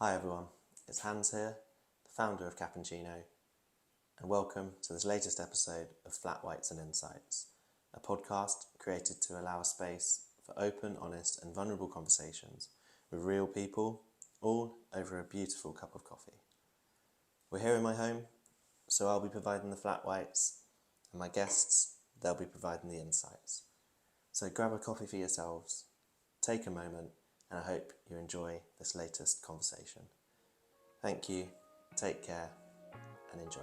Hi everyone, it's Hans here, the founder of Cappuccino, and welcome to this latest episode of Flat Whites and Insights, a podcast created to allow a space for open, honest and vulnerable conversations with real people, all over a beautiful cup of coffee. We're here in my home, so I'll be providing the flat whites, and my guests, they'll be providing the insights. So grab a coffee for yourselves, take a moment, and I hope you enjoy this latest conversation. Thank you, take care, and enjoy.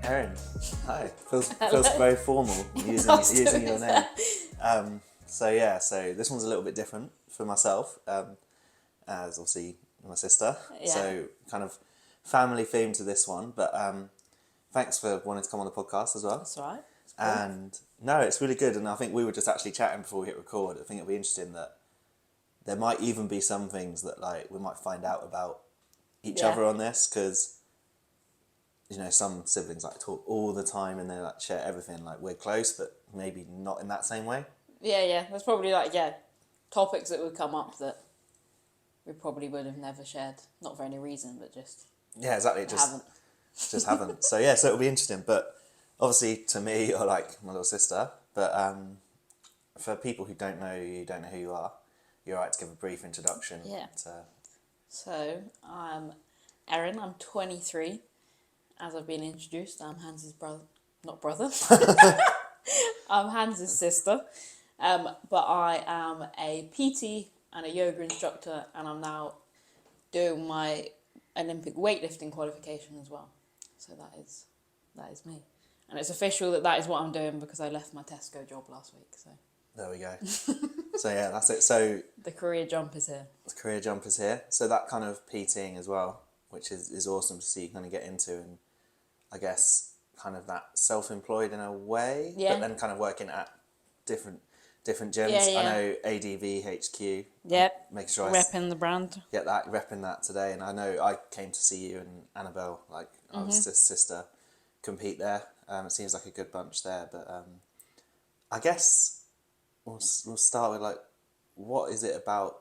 Erin, hi. Feels very formal using your name. So this one's a little bit different for myself, as obviously my sister. Yeah. So kind of family theme to this one, but thanks for wanting to come on the podcast as well. That's all right. Cool. And no, it's really good. And I think we were just actually chatting before we hit record. I think it'll be interesting that there might even be some things that like we might find out about each other on this, because you know, some siblings like talk all the time and they like share everything. Like we're close, but maybe not in that same way. Yeah. There's probably topics that would come up that we probably would have never shared. Not for any reason, but just exactly. Just haven't. So it'll be interesting. But obviously, to me, or like my little sister. But for people who don't know you, don't know who you are, you're right to give a brief introduction. Yeah. So I'm Erin. I'm 23. As I've been introduced, I'm Hans's brother. Not brother. I'm Hans's sister. But I am a PT and a yoga instructor, and I'm now doing my Olympic weightlifting qualification as well. So that is me. And it's official that is what I'm doing because I left my Tesco job last week. So there we go. So that's it. So the career jump is here. The career jump is here. So that kind of PTing as well, which is awesome to see you kind of get into, and I guess kind of that self-employed in a way, but then kind of working at different gyms. Yeah. I know ADVHQ. Yep. Make sure repping the brand. Repping that today. And I know I came to see you and Annabelle, like our sister, compete there. It seems like a good bunch there. But I guess we'll start with like, what is it about?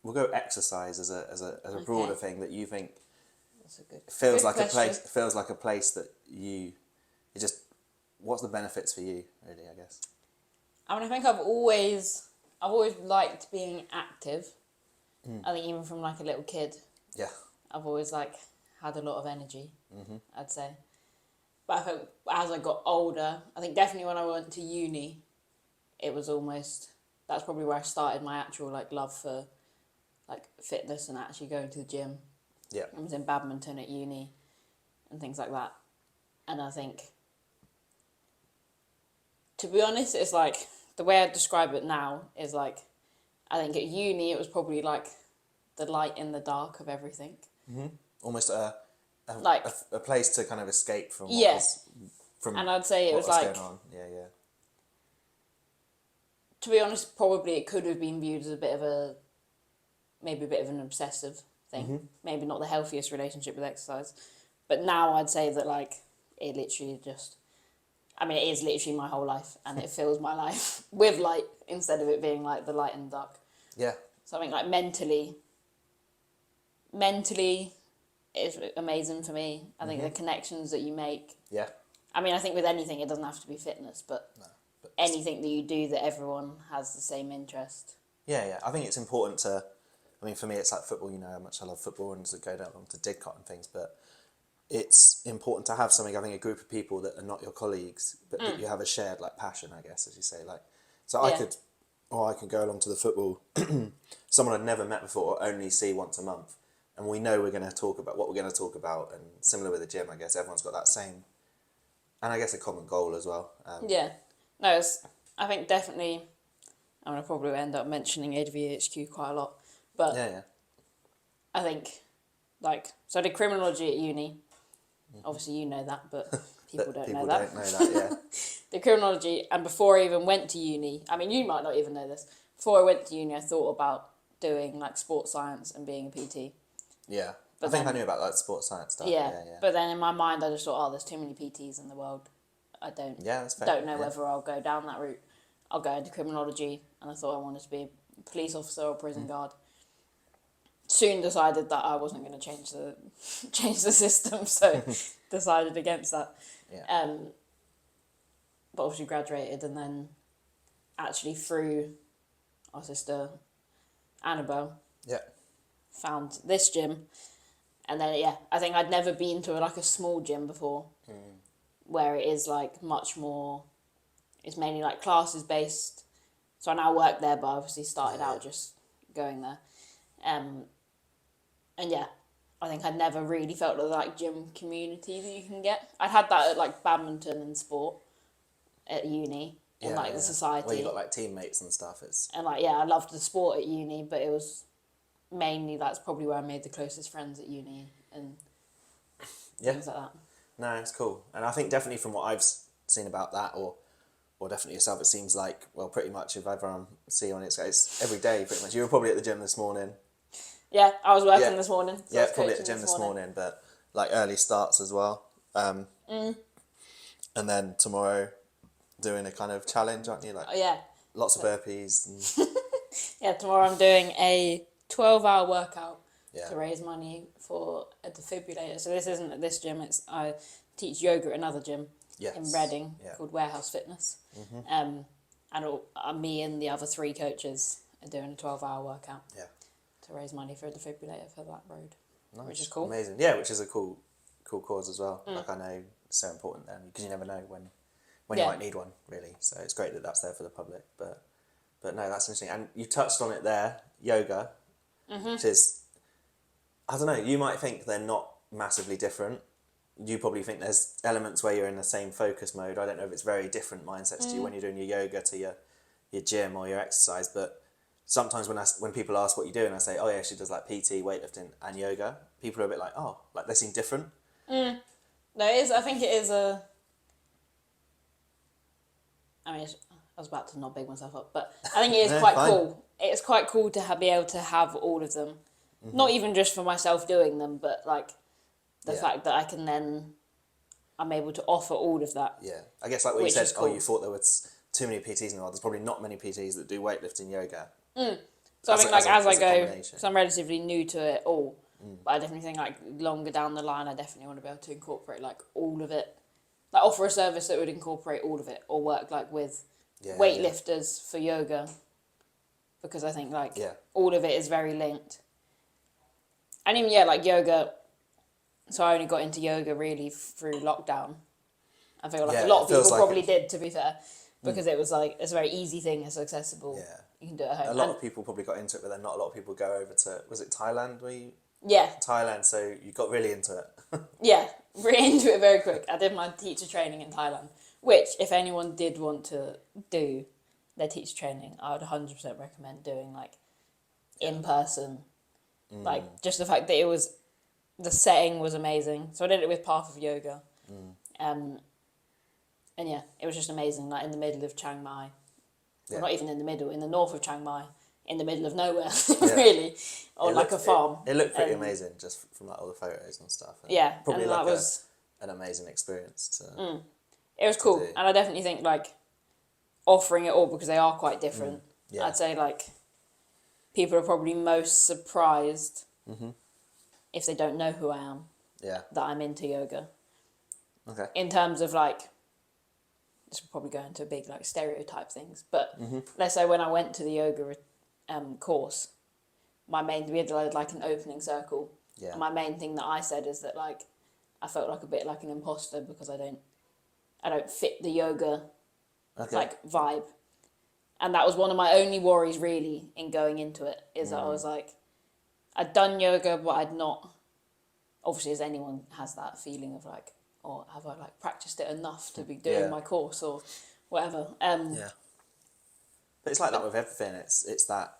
We'll go exercise as a broader thing that you think. Feels like a place that what's the benefits for you, really, I guess? I mean, I think I've always liked being active. I think even from like a little kid. Yeah. I've always like had a lot of energy, I'd say. But I think as I got older, I think definitely when I went to uni, it was that's probably where I started my actual like love for like fitness and actually going to the gym. Yeah. I was in badminton at uni and things like that. And I think, to be honest, it's like, the way I describe it now is like, I think at uni it was probably like the light in the dark of everything. Mm-hmm. Almost a place to kind of escape from and I'd say it was like, going on. Yeah. To be honest, probably it could have been viewed as a bit of an obsessive thing. Maybe not the healthiest relationship with exercise. But now I'd say that like it literally it is literally my whole life, and it fills my life with light instead of it being like the light in the dark. Yeah. So I think like mentally it's amazing for me. I think the connections that you make. Yeah. I mean, I think with anything it doesn't have to be fitness, but anything that you do that everyone has the same interest. Yeah. I think it's important to. I mean, for me, it's like football. You know how much I love football, and to go down to Didcot and things. But it's important to have something. I think a group of people that are not your colleagues, but that you have a shared like passion. I guess, as you say, like so, I could go along to the football. Someone I'd never met before, only see once a month, and we know we're going to talk about what we're going to talk about. And similar with the gym, I guess everyone's got that same, and I guess a common goal as well. I think definitely. I'm gonna probably end up mentioning ADVHQ quite a lot. But I think, so I did criminology at uni. Obviously you know that, but people don't know that. People don't know that, yeah. The criminology, and before I even went to uni, I mean, you might not even know this, before I went to uni, I thought about doing, like, sports science and being a PT. Yeah. But I think then, I knew about like sports science stuff. yeah, Yeah. but then in my mind I just thought, oh, there's too many PTs in the world. I Yeah, that's fair. don't know whether I'll go down that route. I'll go into criminology, and I thought I wanted to be a police officer or prison guard. Soon decided that I wasn't going to change the system, so decided against that. Yeah. But obviously graduated, and then actually through our sister Annabelle Yeah. found this gym, and then I think I'd never been to like a small gym before, where it is like much more. It's mainly like classes based. So I now work there, but I obviously started out just going there. And yeah, I think I'd never really felt the like gym community that you can get. I'd had that at like badminton and sport at uni in like the society. Well, you got like teammates and stuff. It's And like, yeah, I loved the sport at uni, but it was mainly that's probably where I made the closest friends at uni and things like that. No, it's cool. And I think definitely from what I've seen about that, or definitely yourself, it seems like, well, pretty much if everyone see you on it's every day pretty much. You were probably at the gym this morning. Yeah, I was working this morning. So Yeah, probably at the gym this morning, but like early starts as well. And then tomorrow doing a kind of challenge, aren't you? Like lots of burpees. And yeah, tomorrow I'm doing a 12-hour workout to Yeah. raise money for a defibrillator. So this isn't at this gym. It's I teach yoga at another gym in Reading called Warehouse Fitness. And me and the other 3 coaches are doing a 12-hour workout to raise money for a defibrillator for that road, which is cool. Amazing. Yeah, which is a cool cause as well. Like I know it's so important then because you never know when you might need one really. So it's great that that's there for the public. But no, that's interesting. And you touched on it there, yoga, which is, I don't know, you might think they're not massively different. You probably think there's elements where you're in the same focus mode. I don't know if it's very different mindsets to you when you're doing your yoga to your gym or your exercise, but sometimes when people ask what you do and I say, oh yeah, she does like PT, weightlifting and yoga, people are a bit like, oh, like they seem different. No, it is. I think it is a. I mean, I was about to not big myself up, but I think it is quite cool. It's quite cool to be able to have all of them, not even just for myself doing them, but like the fact that I'm able to offer all of that. Yeah, I guess like what you Which said, is cool. you thought there was too many PTs in the world. There's probably not many PTs that do weightlifting yoga. So I think like as I go, combination. so I'm relatively new to it all, but I definitely think like longer down the line, I definitely want to be able to incorporate like all of it, like offer a service that would incorporate all of it, or work like with weightlifters for yoga, because I think like all of it is very linked. And even like yoga, so I only got into yoga really through lockdown. I feel like a lot of people probably did, to be fair, because it was like it's a very easy thing, it's accessible. Yeah. You can do it at home. A lot of people probably got into it, but then not a lot of people go over to, was it Thailand where you? Yeah. Thailand, so you got really into it. Yeah, really into it very quick. I did my teacher training in Thailand, which if anyone did want to do their teacher training, I would 100% recommend doing like in person. Like just the fact that the setting was amazing. So I did it with Path of Yoga. And yeah, it was just amazing, like in the middle of Chiang Mai. Well, not even in the middle, in the north of Chiang Mai, in the middle of nowhere, really, on like a farm. It looked pretty amazing just from like all the photos and stuff. And yeah, probably and like that was an amazing experience it was cool, and I definitely think like offering it all because they are quite different. I'd say like people are probably most surprised if they don't know who I am. That I'm into yoga. Okay. In terms of like. This will probably go into big like stereotype things, but let's say when I went to the yoga course, we had like an opening circle. And my main thing that I said is that like I felt like a bit like an imposter because I don't fit the yoga like vibe, and that was one of my only worries really in going into it is that I was like I'd done yoga but I'd not, obviously as anyone has that feeling of like, or have I like practiced it enough to be doing my course or whatever? But it's like that with everything. It's that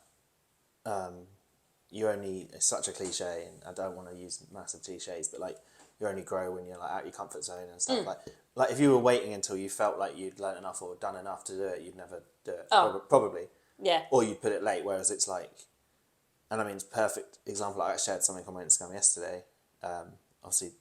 it's such a cliche, and I don't want to use massive cliches, but like you only grow when you're like out your comfort zone and stuff. Like if you were waiting until you felt like you'd learned enough or done enough to do it, you'd never do it. Probably. Yeah. Or you'd put it late. Whereas it's like and I mean, it's a perfect example. Like I shared something on my Instagram yesterday. Obviously,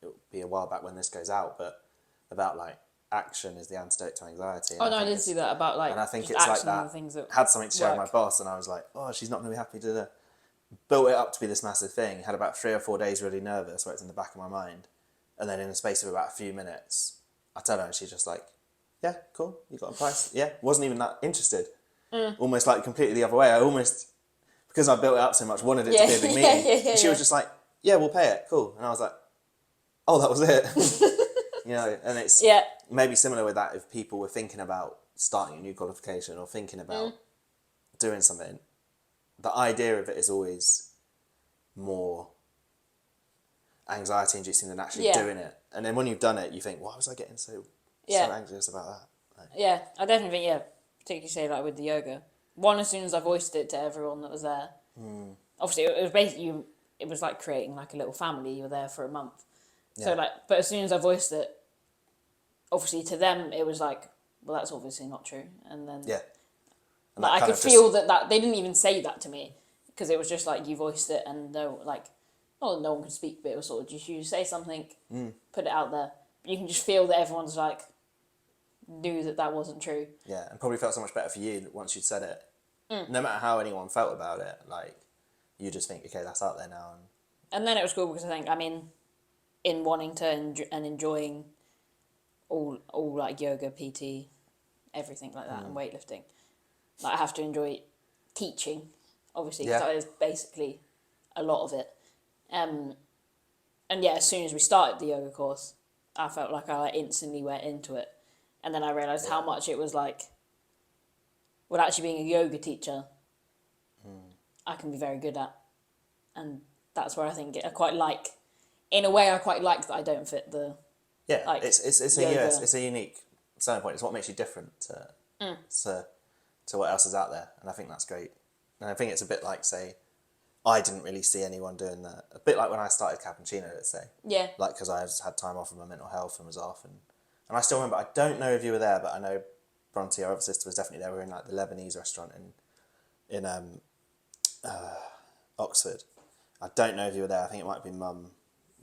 it'll be a while back when this goes out, but about like action is the antidote to anxiety. And Oh no, I did see that about like. And I think just it's like action and that. things that Had something to share with my work. boss, and I was like, oh, she's not going to be happy to. Built it up to be this massive thing. Had about 3 or 4 days really nervous, where it's in the back of my mind, and then in the space of about a few minutes, I tell her, and she's just like, yeah, cool, you got a price. Yeah, wasn't even that interested. Almost like completely the other way. I almost, because I built it up so much, wanted it to be a big meeting. And she was just like, yeah, we'll pay it, cool. And I was like, oh, that was it. And it's maybe similar with that if people were thinking about starting a new qualification or thinking about doing something. The idea of it is always more anxiety inducing than actually doing it. And then when you've done it, you think, why was I getting so anxious about that? Like, yeah, I definitely think, particularly say like with the yoga. One, as soon as I voiced it to everyone that was there, obviously it was basically, it was like creating like a little family. You were there for a month. So like, but as soon as I voiced it, obviously to them it was like, well, that's obviously not true. And then and like, I could feel that they didn't even say that to me, because it was just like you voiced it and no one could speak, but it was sort of just you say something, put it out there. But you can just feel that everyone's like knew that wasn't true. Yeah, and probably felt so much better for you once you'd said it. No matter how anyone felt about it, like you just think, okay, that's out there now. And then it was cool because I think, I mean, in wanting to and enjoying all like yoga, PT, everything like that, and weightlifting, like I have to enjoy teaching, obviously, because that is basically a lot of it. And as soon as we started the yoga course, I felt like I instantly went into it, and then I realised how much it was like. Well, actually, being a yoga teacher, I can be very good at, and that's where I think I quite like. In a way, I quite like that I don't fit the. Yeah, like, it's a unique selling point. It's what makes you different to what else is out there, and I think that's great. And I think it's a bit like, say, I didn't really see anyone doing that. A bit like when I started Cappuccino, let's say. Yeah. Like, because I had time off of my mental health and was off, and I still remember. I don't know if you were there, but I know Bronte, our other sister, was definitely there. We were in like the Lebanese restaurant in Oxford. I don't know if you were there. I think it might have been Mum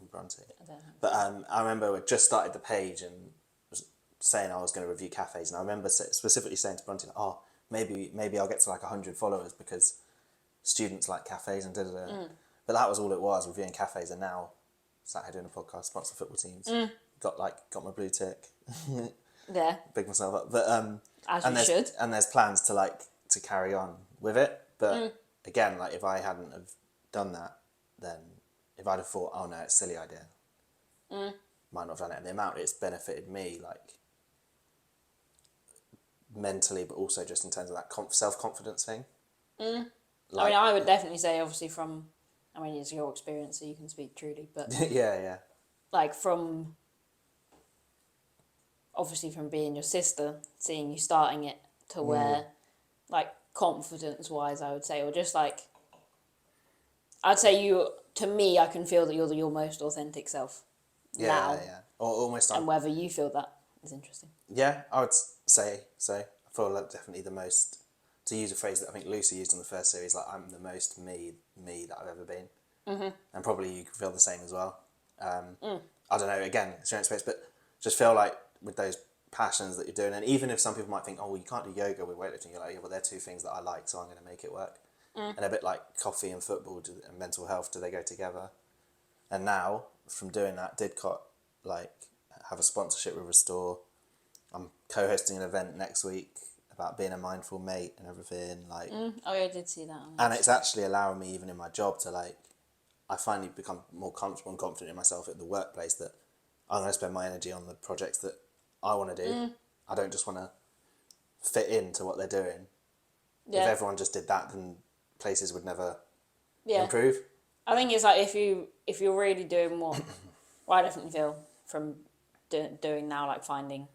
and Bronte. I don't know. But I remember we just started the page and was saying I was going to review cafes, and I remember specifically saying to Bronte, "Oh, maybe I'll get to like 100 followers because students like cafes and da-da-da." But that was all it was, reviewing cafes, and now sat here doing a podcast, sponsor football teams. Got my blue tick. Yeah. Big myself up. But As and you should. And there's plans to carry on with it. But again, like if I hadn't have done that, then if I'd have thought, oh no, it's a silly idea, might not have done it. And the amount it's benefited me, like mentally, but also just in terms of that self-confidence thing. Like, I mean, I would definitely say, obviously, it's your experience, so you can speak truly, but yeah. like obviously from being your sister, seeing you starting it to where, like, confidence-wise, I would say, or just like, I'd say to me, I can feel that you're your most authentic self now. Yeah. Or almost. And whether you feel that is interesting. Yeah, I would say so. I feel like definitely the most, to use a phrase that I think Lucy used in the first series, like I'm the most me that I've ever been. And probably you feel the same as well. I don't know, again, it's your own space, but just feel like with those passions that you're doing, and even if some people might think, oh, well, you can't do yoga with weightlifting, you're like, yeah, well, they're two things that I like, so I'm going to make it work. And a bit like coffee and football and mental health, do they go together? And now, from doing that, have a sponsorship with Restore. I'm co-hosting an event next week about being a mindful mate and everything. Like, Oh, yeah, I did see that. and it's actually allowing me, even in my job, to I finally become more comfortable and confident in myself at the workplace that I'm going to spend my energy on the projects that I want to do. I don't just want to fit into what they're doing. Yeah. If everyone just did that, then places would never Yeah. improve. I think it's like if you're really doing what I definitely feel from doing now, like finding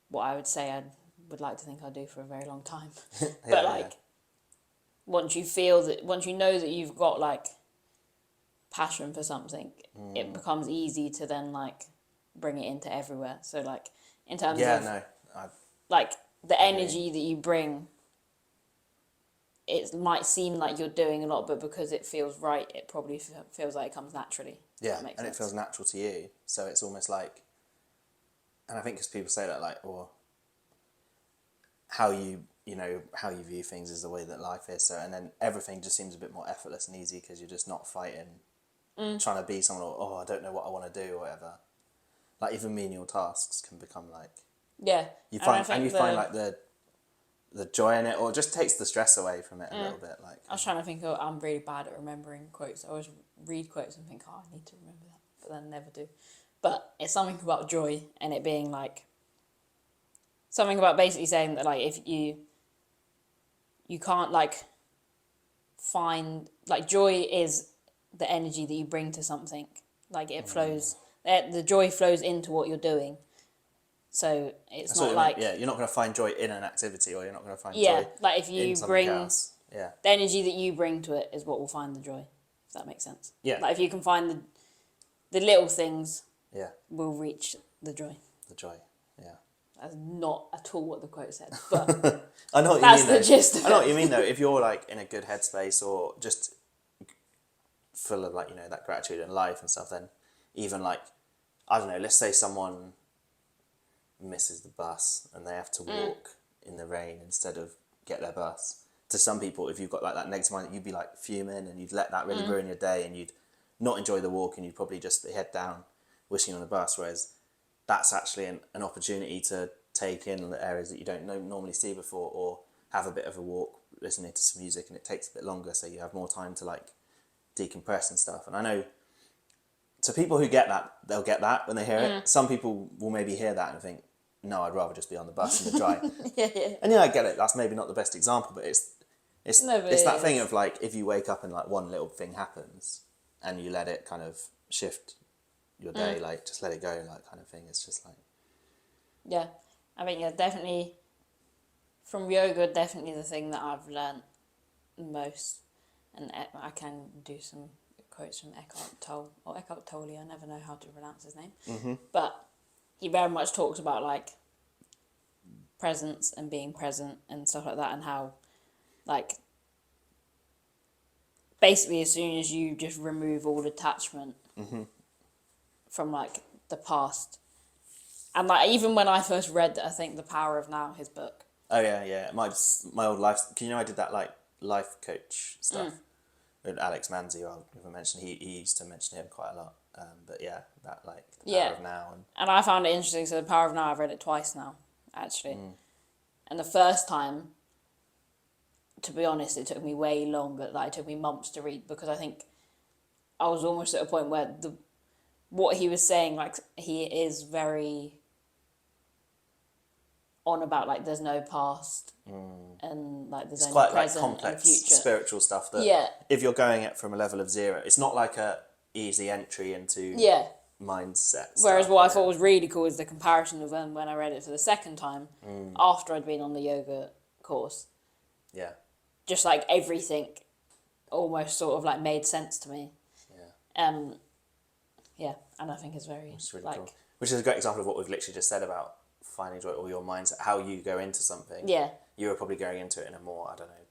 what I would say I would like to think I'll do for a very long time. But once you know that you've got like passion for something, it becomes easy to then like bring it into everywhere. So like in terms of like the energy that you bring it might seem like you're doing a lot, but because it feels right, it probably feels like it comes naturally. Yeah, That makes and sense. it feels natural to you. So it's almost like, and I think because people say that, like, or how you view things is the way that life is. So, and then everything just seems a bit more effortless and easy because you're just not fighting, trying to be someone, or I don't know what I want to do or whatever. Like even menial tasks can become like, Yeah. you And I find think you find like the joy in it, or it just takes the stress away from it a little bit. Like I was trying to think, I'm really bad at remembering quotes. I always read quotes and think, I need to remember that, but then never do. But it's something about joy, and it being like something about basically saying that, like, if you can't like find, like, joy is the energy that you bring to something. Like it flows, the joy flows into what you're doing. So it's that's not what like, yeah, you're not going to find joy in an activity, or you're not going to find yeah, joy like if in you something bring else. Yeah, the energy that you bring to it is what will find the joy. If that makes sense. Yeah. Like if you can find the little things, yeah, will reach the joy. the joy. Yeah. That's not at all what the quote said, but I know what you that's mean. the Though. gist of I know it. what you mean though. If you're like in a good headspace or just full of like that gratitude in life and stuff, then even like I don't know. Let's say someone misses the bus and they have to walk in the rain instead of get their bus. To some people, if you've got like that negative mind, you'd be like fuming and you'd let that really ruin your day and you'd not enjoy the walk and you'd probably just be head down wishing on the bus. Whereas that's actually an opportunity to take in the areas that you don't normally see before, or have a bit of a walk listening to some music, and it takes a bit longer so you have more time to like decompress and stuff. And I know to people who get that, they'll get that when they hear it. Some people will maybe hear that and think, no, I'd rather just be on the bus in the dry. Yeah. And yeah, I get it, that's maybe not the best example, but it's No, but it's it that thing is. of like, if you wake up and like one little thing happens and you let it kind of shift your day, like just let it go, like kind of thing. It's just like, Yeah, I mean, yeah, definitely. From yoga, definitely the thing that I've learnt most, and I can do some quotes from Eckhart Tolle, or Eckhart Tolle. I never know how to pronounce his name, but he very much talks about like presence and being present and stuff like that, and how like basically as soon as you just remove all attachment from like the past, and like even when I first read, I think The Power of Now, his book. oh yeah, my old life. Can you know I did that like life coach stuff with Alex Manzi, who I mentioned. He used to mention him quite a lot. But yeah, that like the power of now And I found it interesting. So The Power of Now, I've read it twice now, actually. And the first time, to be honest, it took me way longer. Like it took me months to read, because I think I was almost at a point where what he was saying, like he is very on about like there's no past and like there's it's only quite like present and complex future. spiritual stuff that Yeah. if you're going it from a level of zero, it's not like a easy entry into Yeah. mindset Whereas stuff, what I thought was really cool is the comparison of when I read it for the second time, after I'd been on the yoga course. yeah Just like everything almost sort of like made sense to me. Yeah, and I think it's very really like cool. Which is a great example of what we've literally just said about finding joy, or your mindset, how you go into something. Yeah. You were probably going into it in a more, I don't know,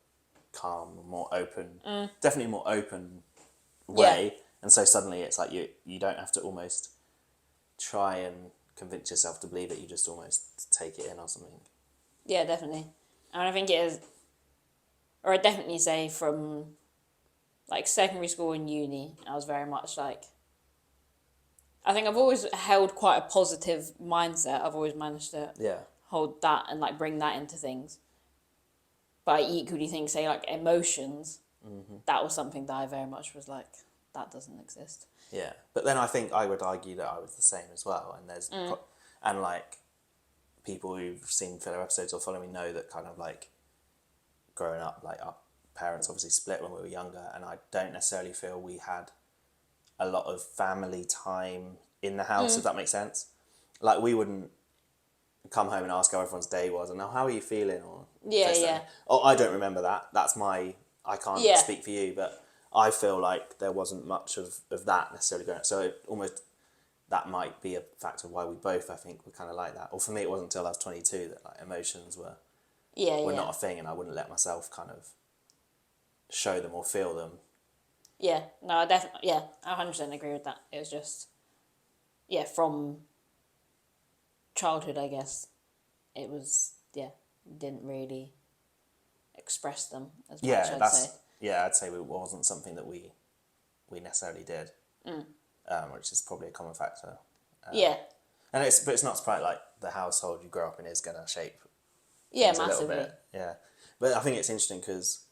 calm, more open, definitely more open way. Yeah. And so suddenly it's like you don't have to almost try and convince yourself to believe it. You just almost take it in or something. Yeah, definitely. And I think it is, or I definitely say from like secondary school and uni, I was very much like, I think I've always held quite a positive mindset. I've always managed to Yeah. hold that and like bring that into things. But I equally think, say, like emotions, that was something that I very much was like, that doesn't exist. Yeah, but then I think I would argue that I was the same as well. And there's and like people who've seen filler episodes or follow me know that kind of like growing up, like our parents obviously split when we were younger, and I don't necessarily feel we had a lot of family time in the house, if that makes sense. Like we wouldn't come home and ask how everyone's day was and how are you feeling, or Yeah, this, yeah. that. Oh, I don't remember that. That's I can't Yeah. speak for you, but I feel like there wasn't much of that necessarily going on. So almost that might be a factor why we both, I think, were kind of like that. Or for me, it wasn't until I was 22 that like emotions were Yeah, were yeah. not a thing, and I wouldn't let myself kind of show them or feel them. Yeah, no, I definitely, yeah, I 100% agree with that. It was just, yeah, from childhood, I guess, it was, yeah, didn't really express them as much, I'd say. I'd say it wasn't something that we necessarily did, which is probably a common factor. Yeah, And but it's not surprising, like, the household you grow up in is going to shape yeah, things a little massively. bit. Yeah. But I think it's interesting because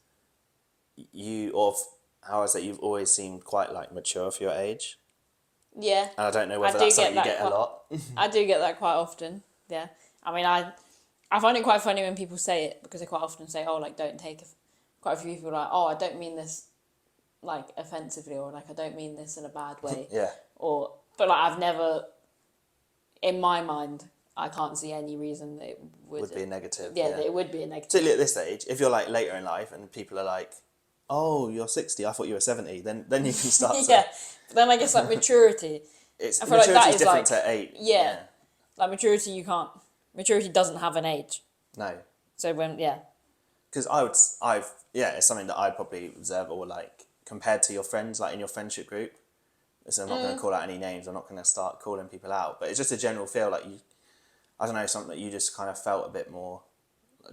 how I say, you've always seemed quite, like, mature for your age. Yeah, And I don't know I whether do that's something get you that get a quite. lot. I do get that quite often. Yeah, I mean, I find it quite funny when people say it because they quite often say, "Oh, like don't take." Quite a few people are like, "Oh, I don't mean this like offensively," or like, "I don't mean this in a bad way," Yeah. but like I've never, in my mind, I can't see any reason that it Would be a negative. Yeah, Yeah. that it would be a negative. Particularly at this age, if you're, like, later in life and people are like, "Oh, you're 60, I thought you were 70," then you can start to... Yeah, but then I guess like maturity. It's, I feel like that maturity is is different like to age. yeah, like maturity you can't. Maturity doesn't have an age. No. So when Because it's something that I'd probably observe, or, like, compared to your friends, like in your friendship group. So I'm not going to call out any names. I'm not going to start calling people out. But it's just a general feel like I don't know, something that you just kind of felt a bit more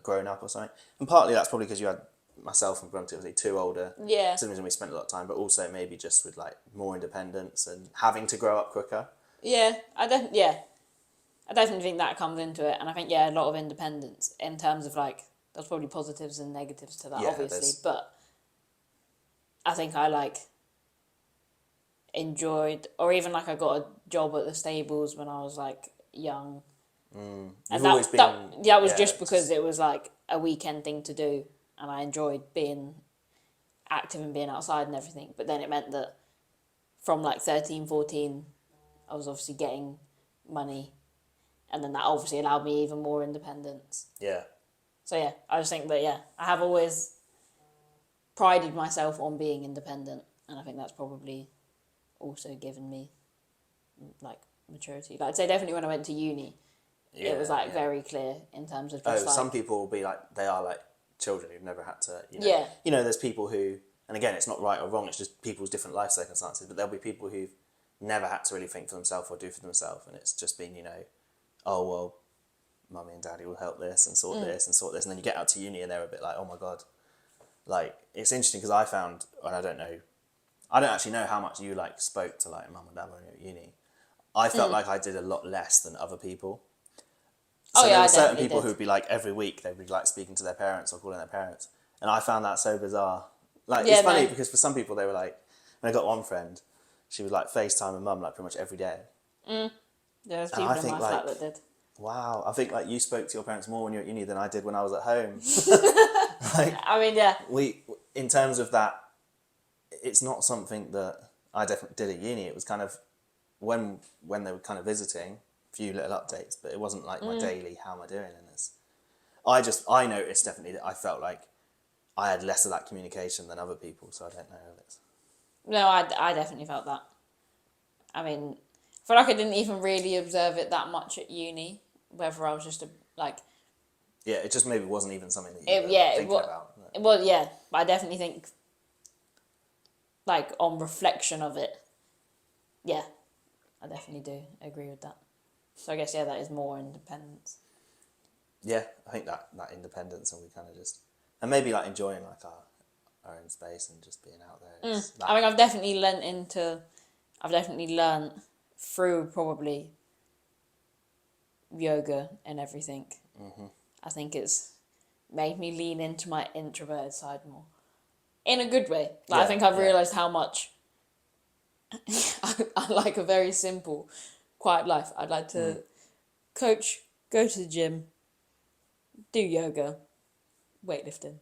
grown up or something. And partly that's probably because you had myself and Grunty, obviously, two older yeah. siblings, and we spent a lot of time, but also maybe just with, like, more independence and having to grow up quicker. Yeah, I definitely think that comes into it, and I think a lot of independence in terms of like there's probably positives and negatives to that, Yeah, obviously, but I think I like enjoyed, or even like I got a job at the stables when I was like young, and You've always been... that was just because it was like a weekend thing to do, and I enjoyed being active and being outside and everything. But then it meant that from like 13, 14, I was obviously getting money, and then that obviously allowed me even more independence. Yeah. So yeah, I just think that I have always prided myself on being independent, and I think that's probably also given me like maturity. Like I'd say definitely when I went to uni, it was like very clear in terms of just like some people will be like, they are like children who've never had to, Yeah. there's people who, and again, it's not right or wrong, it's just people's different life circumstances, but there'll be people who've never had to really think for themselves or do for themselves, and it's just been, oh, well, mummy and daddy will help this and sort this and sort this, and then you get out to uni and they're a bit like, oh my God. Like, it's interesting because I found, and I don't actually know how much you, like, spoke to, like, mum and dad when you were at uni. I felt like I did a lot less than other people. So there were certain people who'd be like, every week they'd be like speaking to their parents or calling their parents, and I found that so bizarre. Like, it's funny because for some people they were like, and I got one friend, she would like FaceTime her mum like pretty much every day. There's people in my flat that did. Wow, I think like you spoke to your parents more when you were at uni than I did when I was at home. Like, I mean, in terms of that, it's not something that I definitely did at uni. It was kind of when they were kind of visiting, a few little updates, but it wasn't like my daily, how am I doing in this? I noticed definitely that I felt like I had less of that communication than other people, so I don't know if it's... No, I definitely felt that. I mean, I feel like I didn't even really observe it that much at uni, whether I was just Yeah, it just maybe wasn't even something that you were thinking about. Well, yeah, but I definitely think, like, on reflection of it, yeah, I definitely do agree with that. So I guess, that is more independence. Yeah, I think that independence, and we kind of just... And maybe, like, enjoying, like, our own space and just being out there. I mean, I've definitely learnt through probably yoga and everything. Mm-hmm. I think it's made me lean into my introverted side more. In a good way. Like, I think I've realised how much I like a very simple, quiet life. I'd like to coach, go to the gym, do yoga, weightlifting,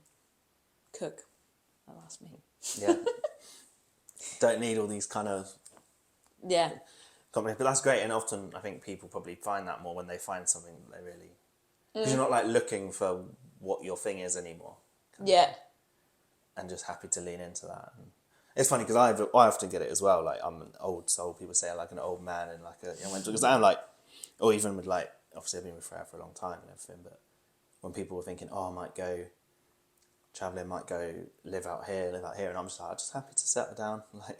cook. Oh, that's me. Yeah. Don't need all these kind of... Yeah. But that's great, and often I think people probably find that more when they find something that they really... Because you're not like looking for what your thing is anymore. Yeah. And just happy to lean into that. And it's funny because I often get it as well. Like, I'm an old soul. People say I'm like an old man and like a young man. Because I'm like, or even with like, obviously I've been with Freya for a long time and everything. But when people were thinking, oh, I might go, traveling, might go live out here, and I'm just happy to settle down, like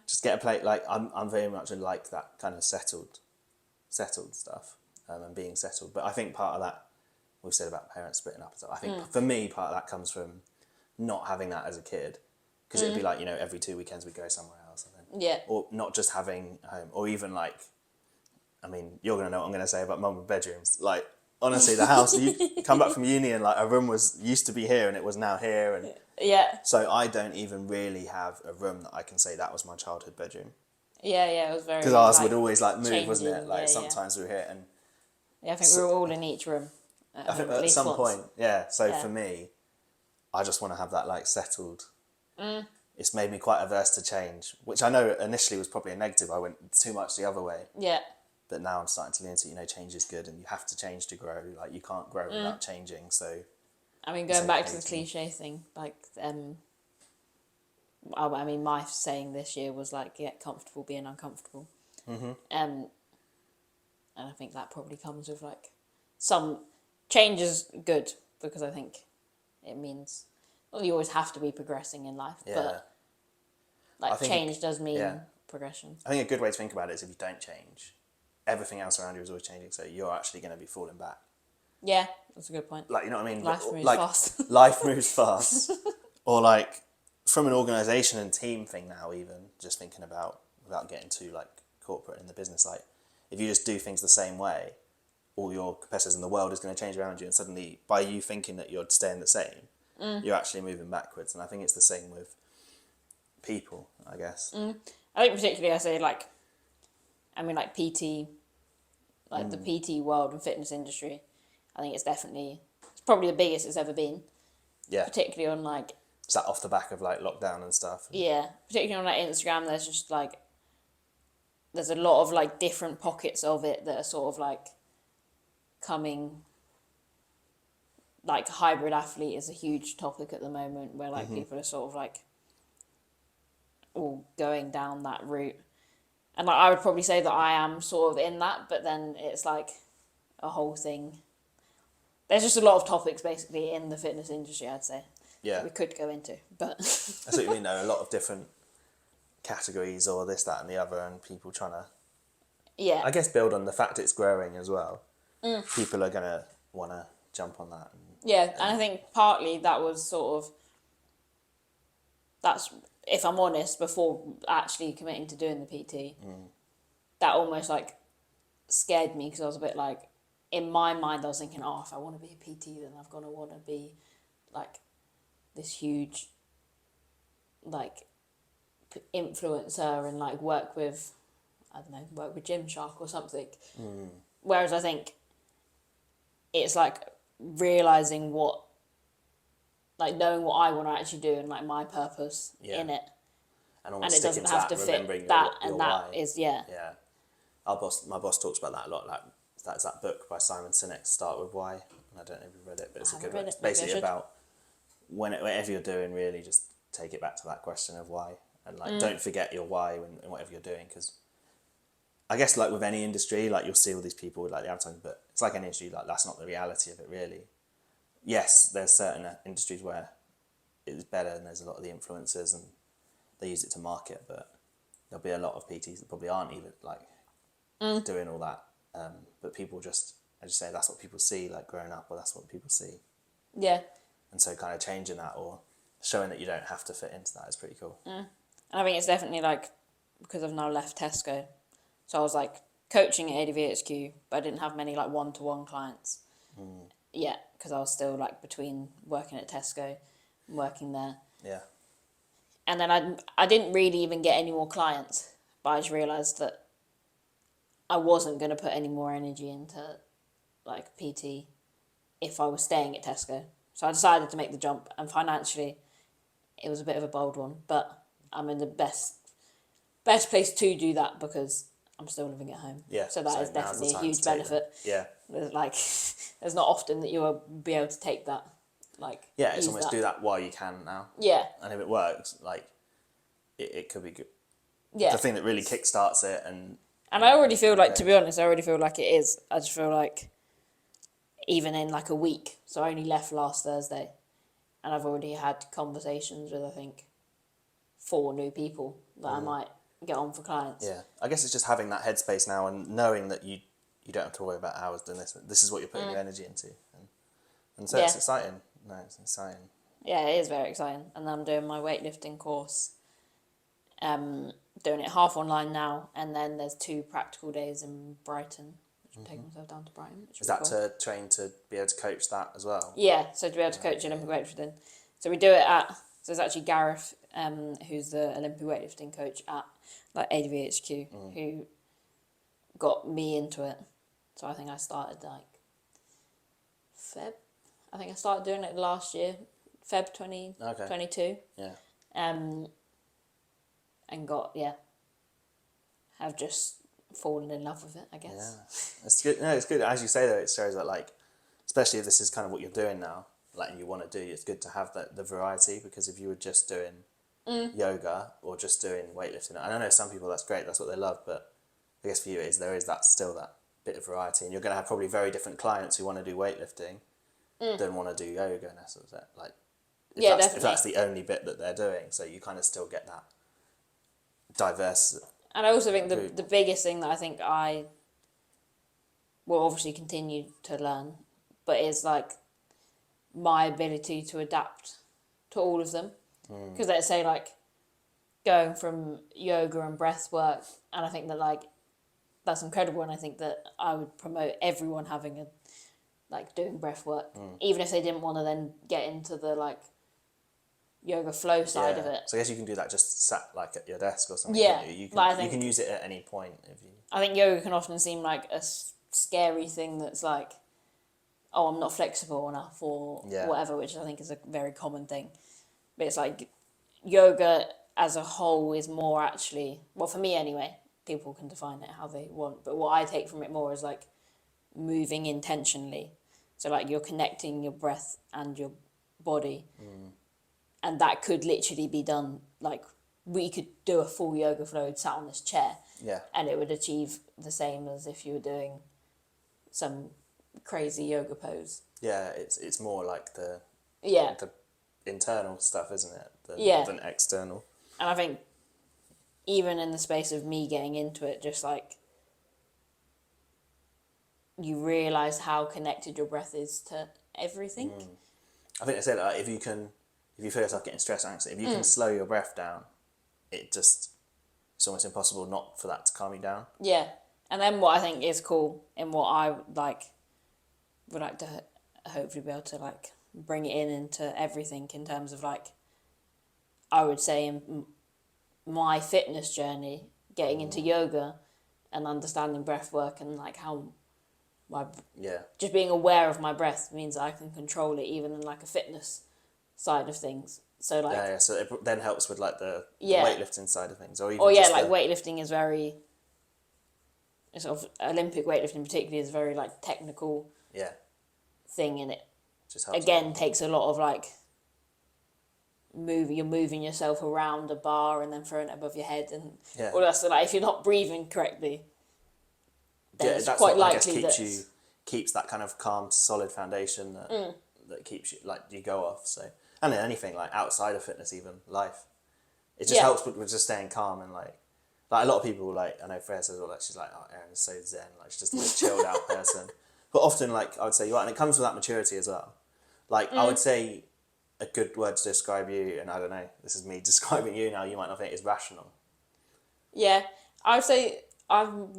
just get a place. Like I'm very much like that kind of settled stuff, and being settled. But I think part of that we've said about parents splitting up and stuff. I think for me, part of that comes from not having that as a kid, because it'd be like, you know, every 2 weekends we'd go somewhere else, I think. Yeah. Or not just having a home, or even like, I mean, you're gonna know what I'm gonna say about mum with bedrooms. Like, honestly, the house, you come back from uni and like a room used to be here and it was now here, and Yeah. so I don't even really have a room that I can say that was my childhood bedroom, Yeah, it was very... because ours like, would always like move, wasn't it? changing, Like yeah. sometimes we were here, and Yeah, I think we were all in each room. I think at at least some once. point, yeah. So Yeah. for me, I just want to have that like settled. It's made me quite averse to change, which I know initially was probably a negative. I went too much the other way. Yeah. But now I'm starting to lean into, you know, change is good, and you have to change to grow. Like, you can't grow without changing. So, I mean, going back to the okay cliche thing, like, I mean, my saying this year was like, get comfortable being uncomfortable. And I think that probably comes with like some change is good, because I think it means, well, you always have to be progressing in life, yeah. but like I think change does mean yeah. progression. I think a good way to think about it is, if you don't change, everything else around you is always changing. So you're actually going to be falling back. Yeah, that's a good point. Like, you know what I mean? Life moves like, fast. Life moves fast. Or like, from an organisation and team thing now, even just thinking about, without getting too like corporate in the business, like, if you just do things the same way, all your competitors in the world is going to change around you, and suddenly, by you thinking that you're staying the same, you're actually moving backwards. And I think it's the same with people, I guess. I think particularly I say like, I mean like PT, like the PT world and fitness industry, I think it's probably the biggest it's ever been. Yeah. Particularly on like... Is that off the back of like lockdown and stuff? Yeah, particularly on like Instagram, there's just like, there's a lot of like different pockets of it that are sort of like coming, like hybrid athlete is a huge topic at the moment, where like people are sort of like all going down that route. And like I would probably say that I am sort of in that, but then it's like a whole thing. There's just a lot of topics basically in the fitness industry, I'd say. Yeah. That we could go into, but... That's what you mean, though. A lot of different categories, or this, that, and the other, and people trying to, Yeah. I guess, build on the fact it's growing as well. People are going to want to jump on that. Yeah, and I think partly that was sort of... That's, if I'm honest, before actually committing to doing the PT, that almost like scared me, because I was a bit like, in my mind I was thinking, oh, if I want to be a PT, then I've got to want to be like this huge like influencer and like work with Gymshark or something. Whereas I think it's like realizing what, like knowing what I want to actually do and like my purpose in it, And and it doesn't have to fit that, and that is Yeah. My boss talks about that a lot. Like, that's that book by Simon Sinek, Start With Why. And I don't know if you've read it, but it's a good one. It's basically about whatever you're doing, really just take it back to that question of why, and like don't forget your why in whatever you're doing, because I guess like with any industry, like you'll see all these people with like the advertising, but it's like any industry, like that's not the reality of it really. Yes, there's certain industries where it's better, and there's a lot of the influencers and they use it to market, but there'll be a lot of PTs that probably aren't even like doing all that. But people just, as you say, that's what people see, like growing up, or that's what people see. Yeah. And so kind of changing that, or showing that you don't have to fit into that, is pretty cool. And I think it's definitely like, because I've now left Tesco, so I was like coaching at ADVHQ, but I didn't have many like one-to-one clients yet, because I was still like between working at Tesco and working there. Yeah. And then I didn't really even get any more clients, but I just realised that I wasn't going to put any more energy into like PT if I was staying at Tesco. So I decided to make the jump, and financially it was a bit of a bold one, but I'm in the best place to do that because I'm still living at home. Yeah. So that is definitely a huge benefit. Yeah. There's not often that you will be able to take that. Like, yeah, it's almost do that while you can now. Yeah. And if it works, like, it could be good. Yeah. The thing that really kickstarts it, and I already feel like, to be honest, I is. I just feel like even in like a week, so I only left last Thursday, and I've already had conversations with, I think, 4 new people that I might get on for clients. Yeah, I guess it's just having that headspace now and knowing that you don't have to worry about hours doing this. This is what you're putting your energy into, and so it's exciting. No, it's exciting. Yeah, it is very exciting. And I'm doing my weightlifting course, doing it half online now, and then there's 2 practical days in Brighton, which I'm taking myself down to Brighton. Is that to train to be able to coach that as well? Yeah, so to be able to coach Olympic weightlifting. So we do it so it's actually Gareth, who's the Olympic weightlifting coach at like ADVHQ, who got me into it. So I think I started like Feb. I think I started doing it last year, Feb 2022. Yeah. And have just fallen in love with it, I guess. Yeah, it's good. No, it's good. As you say though, it shows that like, especially if this is kind of what you're doing now, like and you want to do, it's good to have the variety, because if you were just doing yoga or just doing weightlifting, and I know some people that's great, that's what they love, but I guess for you there is that still that bit of variety, and you're going to have probably very different clients who want to do weightlifting than want to do yoga in essence. Like, if that's the only bit that they're doing, so you kind of still get that diverse. And I also think the biggest thing that I think I will obviously continue to learn, but is like my ability to adapt to all of them. Because let's say like going from yoga and breath work, and I think that like that's incredible, and I think that I would promote everyone having a like doing breath work, even if they didn't want to then get into the like yoga flow side of it. So I guess you can do that just sat like at your desk or something. Yeah, you can, like you can use it at any point if you. I think yoga can often seem like a scary thing that's like, oh, I'm not flexible enough or whatever, which I think is a very common thing. But it's like yoga as a whole is more actually, well, for me anyway, people can define it how they want, but what I take from it more is like moving intentionally. So like you're connecting your breath and your body, and that could literally be done, like we could do a full yoga flow sat on this chair, and it would achieve the same as if you were doing some crazy yoga pose. Yeah, it's more like the internal stuff, isn't it? Than external. And I think even in the space of me getting into it, just like you realise how connected your breath is to everything. I think they say that if you feel yourself getting stressed or anxious, if you can slow your breath down, it's almost impossible not for that to calm you down. Yeah. And then what I think is cool and what I would like to hopefully be able to like bring it into everything in terms of like, I would say in my fitness journey, getting into yoga and understanding breath work and like how just being aware of my breath means I can control it even in like a fitness side of things. So like so it then helps with like the weightlifting side of things, or even weightlifting is very sort of Olympic weightlifting particularly is very like technical thing, and it just again takes a lot of like you're moving yourself around a bar and then throwing it above your head and all that. So like if you're not breathing correctly, then it's quite likely that keeps that kind of calm, solid foundation that keeps you like you go off. So and then anything like outside of fitness, even life, it just helps with just staying calm and like a lot of people like I know Freya says all that she's like, oh, Erin is so zen, like she's just a chilled out person. But often like I would say you are, and it comes with that maturity as well. Like I would say a good word to describe you, and I don't know, this is me describing you now, you might not think is rational. Yeah, I would say I've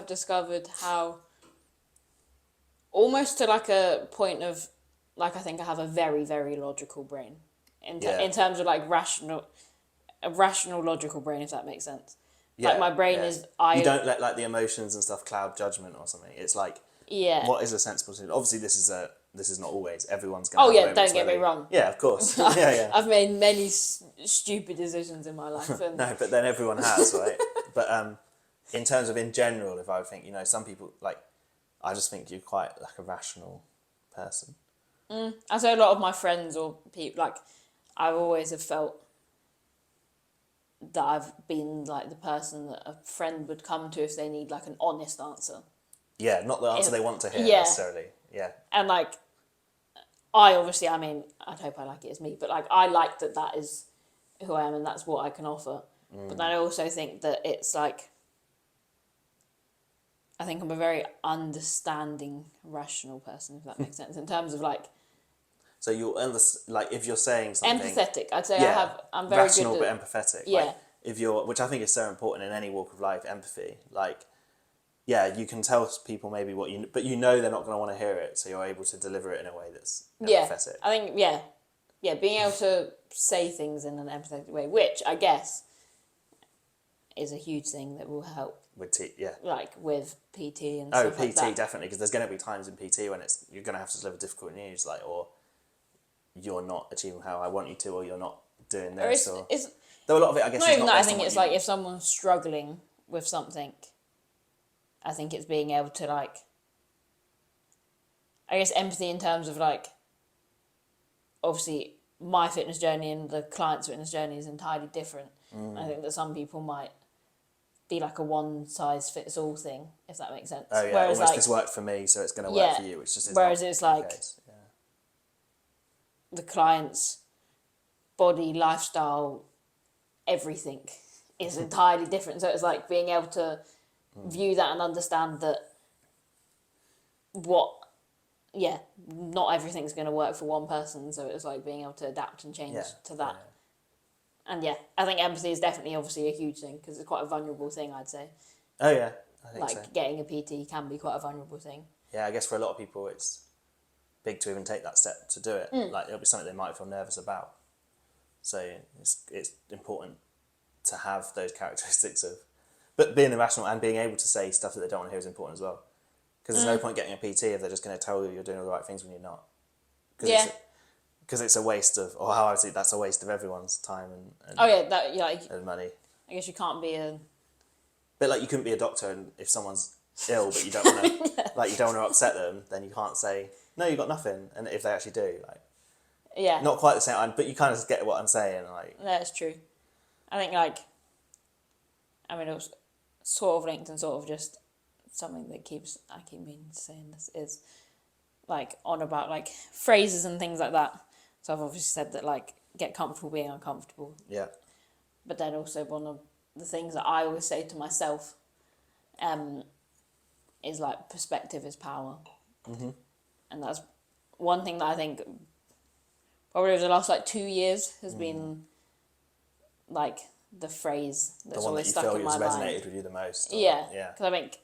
discovered how almost to like a point of like I think I have a very, very logical brain in terms of like a rational logical brain, if that makes sense. Yeah, like my brain is you don't let like the emotions and stuff cloud judgment or something. It's like what is a sensible thing? Obviously this is not always. Everyone's going to have don't get me wrong. Yeah, of course. Yeah. I've made many stupid decisions in my life. And no, but then everyone has, right? But in terms of in general, if I would think, some people, like, I just think you're quite like a rational person. I say a lot of my friends or people, like, I always have felt that I've been like the person that a friend would come to if they need like an honest answer. Yeah, not the answer they want to hear necessarily. Yeah. And like, I mean, I'd hope I like it as me, but like I like that is who I am and that's what I can offer. But then I also think that it's like, I think I'm a very understanding, rational person, if that makes sense, in terms of like So you'll like if you're saying something empathetic. I'd say yeah, I'm very rational good but at, empathetic. yeah. Like if you're, which I think is so important in any walk of life, empathy. Like, yeah, you can tell people maybe what you, but you know they're not going to want to hear it, so you're able to deliver it in a way that's empathetic. I think being able to say things in an empathetic way, which I guess is a huge thing that will help With like with PT and oh, stuff like PT that. definitely, because there's going to be times in PT when you're going to have to deliver difficult news, like, or you're not achieving how I want you to, or you're not doing this, or though a lot of it, I guess, not is even not that. I based on think what it's you like want. if someone's struggling with something, I think it's being able to like, I guess empathy in terms of like, obviously my fitness journey and the client's fitness journey is entirely different. I think that some people might be like a one size fits all thing, if that makes sense. Oh yeah, Whereas almost like, this worked for me, so it's going to work for you, which just is whereas not it's the like case. Yeah. the client's body, lifestyle, everything is entirely different. So it's like being able to view that and understand that not everything's going to work for one person. So it's like being able to adapt and change to that. And I think empathy is definitely obviously a huge thing because it's quite a vulnerable thing, I'd say. Oh yeah, I think like so. Getting a PT can be quite a vulnerable thing. Yeah, I guess for a lot of people it's big to even take that step to do it. Like it'll be something they might feel nervous about. So it's important to have those characteristics of, but being irrational and being able to say stuff that they don't want to hear is important as well. Because there's no point getting a PT if they're just going to tell you you're doing all the right things when you're not. Because it's a waste of, or how I would say that's a waste of everyone's time and and money. I guess you can't be a. But like you couldn't be a doctor, and if someone's ill but you don't want to, like you don't want to upset them, then you can't say no, you got nothing. And if they actually do, like not quite the same, but you kind of get what I'm saying. Like that's true. I think like, I mean, it was sort of linked and sort of just something that I keep meaning to say in this is like on about like phrases and things like that. So I've obviously said that like get comfortable being uncomfortable. Yeah. But then also one of the things that I always say to myself is like perspective is power. Mm-hmm. And that's one thing that I think probably over the last like 2 years has been like the phrase that's always stuck in my mind. The one that you feel has resonated with you the most. Yeah. Because I think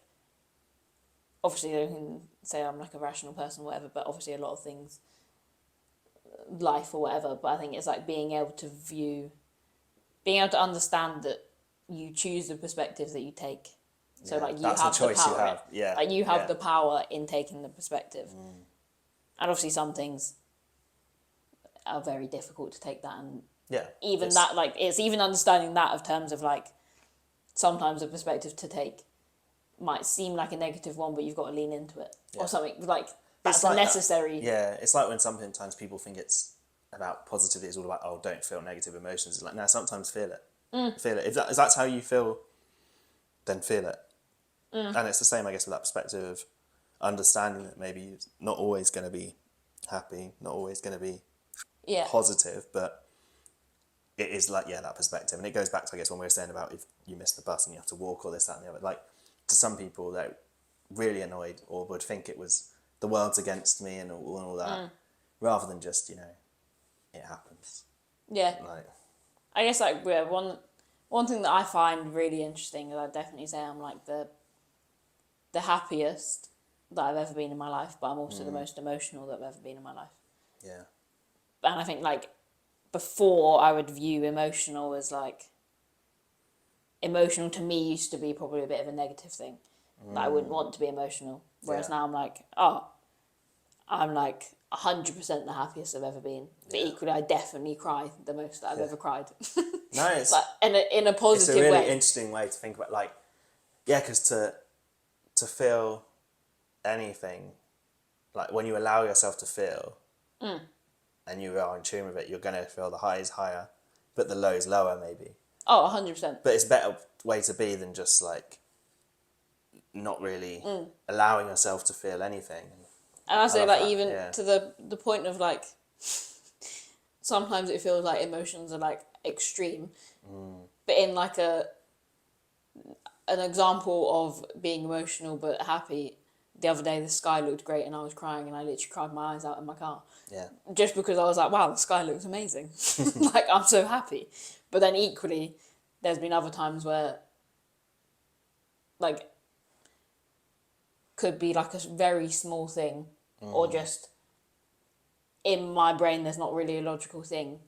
obviously you can say I'm like a rational person or whatever, but obviously a lot of things, life or whatever, but I think it's like being able to understand that you choose the perspective that you take. So like you have the power. You have. Yeah. Like you have the power in taking the perspective. And obviously some things are very difficult to take that, and that like it's even understanding that of terms of like sometimes a perspective to take might seem like a negative one, but you've got to lean into it or something like that's like necessary. It's like when sometimes people think it's about positivity. It's all about don't feel negative emotions. It's like no, sometimes feel it. Feel it. If that's how you feel, then feel it. And it's the same, I guess, with that perspective of understanding that maybe you're not always going to be happy, not always going to be positive, but it is like that perspective. And it goes back to, I guess, when we were saying about if you miss the bus and you have to walk or this, that and the other. Like to some people they're really annoyed or would think it was the world's against me and all that, rather than just it happens. Like I guess like one thing that I find really interesting is I'd definitely say I'm like the happiest that I've ever been in my life, but I'm also the most emotional that I've ever been in my life. Yeah. And I think like before I would view emotional as like, emotional to me used to be probably a bit of a negative thing. That I wouldn't want to be emotional. Whereas now I'm like, I'm like 100% the happiest I've ever been. But equally, I definitely cry the most that I've ever cried. No, it's like in a positive way. It's a really interesting way to think about, like, because to feel anything, like when you allow yourself to feel, and you are in tune with it, you're gonna feel the highs higher, but the lows lower maybe. Oh, 100%. But it's a better way to be than just like not really allowing yourself to feel anything. And I say love like that, even yeah. to the point of like sometimes it feels like emotions are like extreme, but in like an example of being emotional but happy. The other day the sky looked great and I was crying and I literally cried my eyes out in my car. Yeah. Just because I was like, wow, the sky looks amazing. Like, I'm so happy. But then equally, there's been other times where, like, could be like a very small thing, or just in my brain, there's not really a logical thing,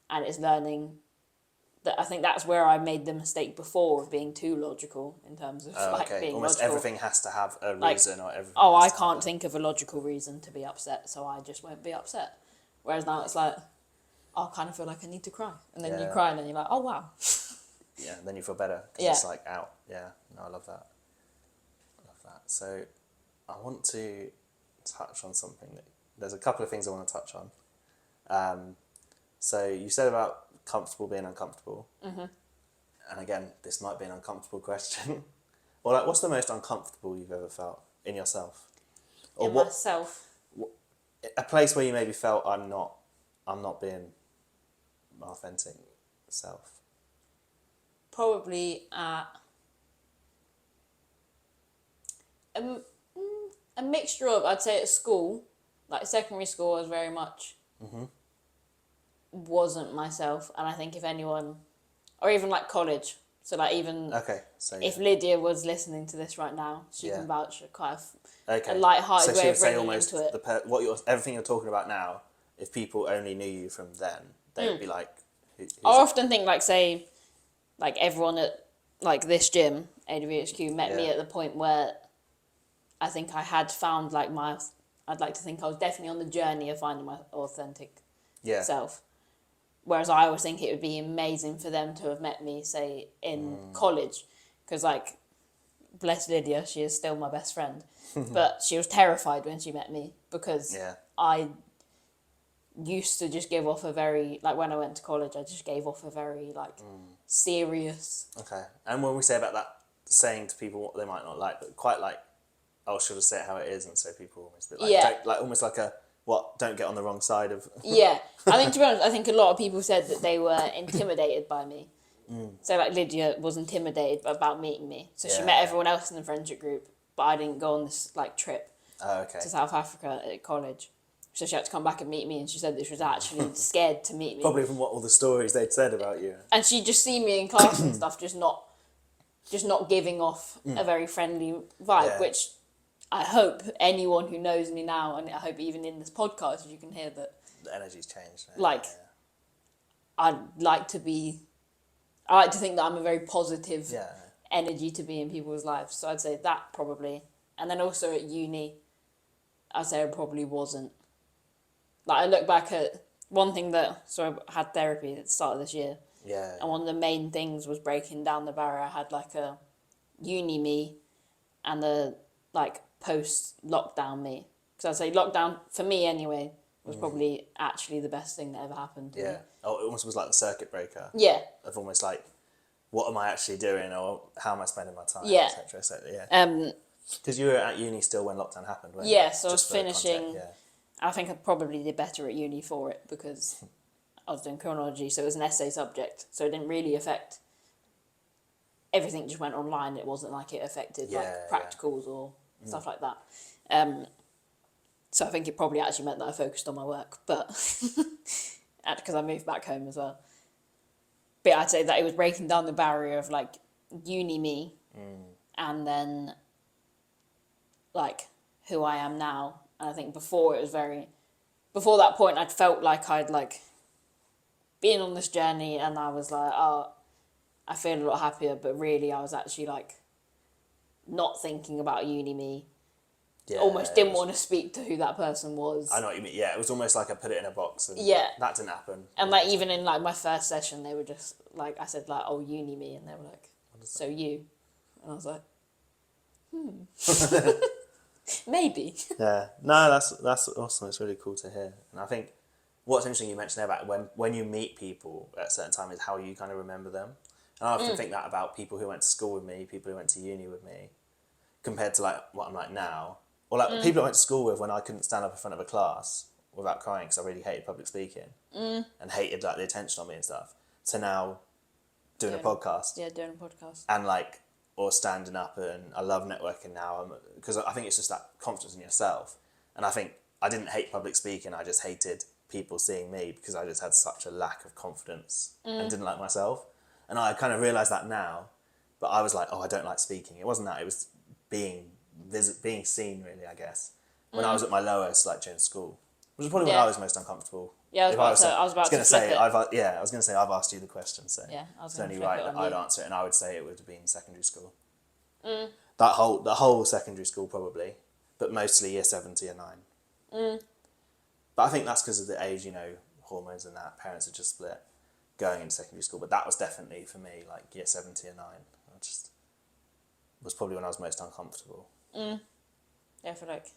and it's learning that I think that's where I made the mistake before of being too logical in terms of Oh, like okay. being Almost logical. everything has to have a Like, reason, or everything. oh, has I to have can't a... think of a logical reason to be upset, so I just won't be upset. Whereas now it's like, oh, I kind of feel like I need to cry, and then you Yeah. cry, and then you're like, oh wow. Yeah, then you feel better because Yeah. it's like out. Yeah, no, I love that. I love that. So, I want to touch on something that there's a couple of things I want to touch on. So you said about comfortable being uncomfortable, and again, this might be an uncomfortable question. Well, like, what's the most uncomfortable you've ever felt in yourself, or In what myself. a place where you maybe felt I'm not being my authentic self. Probably at a mixture of, I'd say at school, like secondary school, I was very much wasn't myself, and I think if anyone, or even like college, so like even Okay, so if Lydia was listening to this right now, she Yeah. can vouch for quite okay, a light-hearted so she way would of say bringing almost into it. everything you're talking about now. If people only knew you from then, they would be like, who's I often think like say, like everyone at like this gym, AWHQ, met me Yeah. at the point where I think I had found like I'd like to think I was definitely on the journey of finding my authentic yeah, self. Whereas I always think it would be amazing for them to have met me, say, in college. Because, like, bless Lydia, she is still my best friend. But she was terrified when she met me because yeah, I used to just give off a very, like, when I went to college, I just gave off a very, like, serious. okay. And when we say about that, saying to people what they might not like, but quite like, oh, should have say it how it is, and so people almost be like, Yeah. don't, like almost like a don't get on the wrong side of. Yeah. I think, to be honest, I think a lot of people said that they were intimidated by me. So, like, Lydia was intimidated about meeting me. So she Yeah, met yeah. everyone else in the friendship group, but I didn't go on this, like, trip Oh, okay. to South Africa at college. So she had to come back and meet me, and she said that she was actually scared to meet me. Probably from what all the stories they'd said about you. And she'd just see me in class and stuff, just not giving off a very friendly vibe, Yeah. which I hope anyone who knows me now, and I hope even in this podcast, you can hear that, The energy's changed. like, I like to think that I'm a very positive Yeah. energy to be in people's lives. So I'd say that probably. And then also at uni, I'd say I probably wasn't. Like, I look back at one thing so I had therapy at the start of this year. Yeah. And one of the main things was breaking down the barrier. I had like a uni me and the like post-lockdown me. Because I'd say lockdown, for me anyway, was probably actually the best thing that ever happened to me. Yeah. Oh, it almost was like the circuit breaker. Yeah. Of almost like, what am I actually doing, or how am I spending my time, Yeah. etc. So yeah. Because you were at uni still when lockdown happened, weren't you? Yeah, so I was Just for finishing. context, I think I probably did better at uni for it because I was doing criminology, so it was an essay subject, so it didn't really affect. Everything just went online. It wasn't like it affected like practicals or stuff like that. So I think it probably actually meant that I focused on my work, but because I moved back home as well. But I'd say that it was breaking down the barrier of like uni me, and then like who I am now. And I think before that point, I'd felt like I'd like been on this journey, and I was like, oh, I feel a lot happier. But really, I was actually like not thinking about uni me. Yeah. Almost didn't want to speak to who that person was. I know what you mean. Yeah, it was almost like I put it in a box, and that didn't happen. And like even in like my first session, they were just like, I said like, oh, uni me, and they were like, so you, and I was like, maybe. Yeah, no, that's awesome. It's really cool to hear. And I think what's interesting you mentioned there about when you meet people at a certain time is how you kind of remember them. And I often think that about people who went to school with me, people who went to uni with me, compared to like what I'm like now, or like people I went to school with when I couldn't stand up in front of a class without crying because I really hated public speaking and hated like the attention on me and stuff. To now doing a podcast. Yeah, doing a podcast. And like, or standing up, and I love networking now because I think it's just that confidence in yourself. And I think I didn't hate public speaking, I just hated people seeing me because I just had such a lack of confidence and didn't like myself. And I kind of realise that now, but I was like, oh, I don't like speaking. It wasn't that, it was being seen, really, I guess. When I was at my lowest, like during school, which was probably when I was most uncomfortable. Yeah, I was about to flip it. I was going to say, I've asked you the question, so yeah, I was it's only flip right it that on I'd you. answer it, and I would say it would have been secondary school. The whole secondary school probably, but mostly year 7 to year 9. But I think that's because of the age, hormones and that, parents are just split going into secondary school. But that was definitely for me, like year 7 to year 9. I just was probably when I was most uncomfortable. Yeah, I feel like,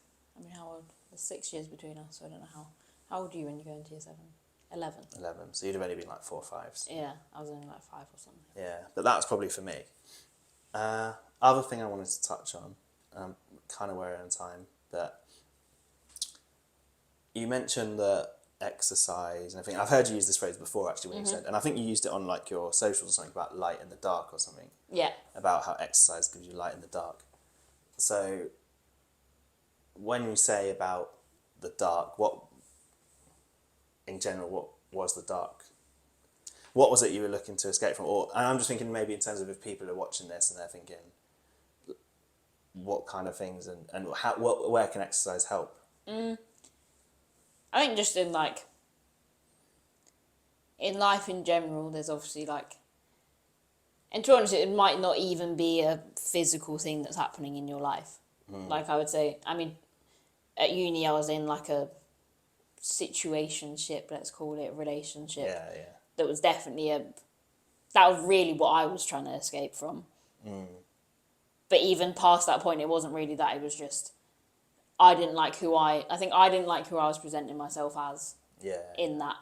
how old? There's 6 years between us, so I don't know how old are you when you go into year 7? 11. 11. So you'd have only been like 4 or 5. So. Yeah, I was only like 5 or something. Yeah, but that was probably for me. Other thing I wanted to touch on, I'm kind of wearing on time, but you mentioned the exercise and everything. I've heard you use this phrase before, actually, when you said, and I think you used it on like your socials or something about light in the dark or something. Yeah. About how exercise gives you light in the dark. So, when you say about the dark, what was the dark? What was it you were looking to escape from? And I'm just thinking maybe in terms of if people are watching this and they're thinking, what kind of things and where can exercise help? I think just in life in general, there's obviously and to be honest, it might not even be a physical thing that's happening in your life. Like I would say, at uni I was in like a situationship, let's call it, relationship. Yeah. That was definitely that was really what I was trying to escape from. But even past that point, it wasn't really that. It was just, I didn't like who I was presenting myself as in that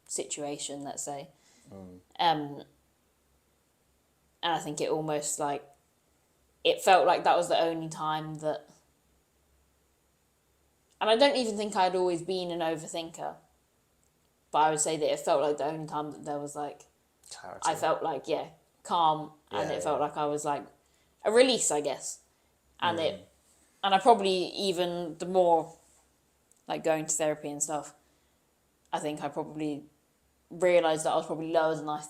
situation, let's say. And I think it almost it felt like that was the only time that, and I don't even think I'd always been an overthinker, but I would say that it felt like the only time that there was clarity. I felt calm, and it felt like I was a release, I guess. And and I probably, even the more going to therapy and stuff, I think I probably realised that I was probably lower than I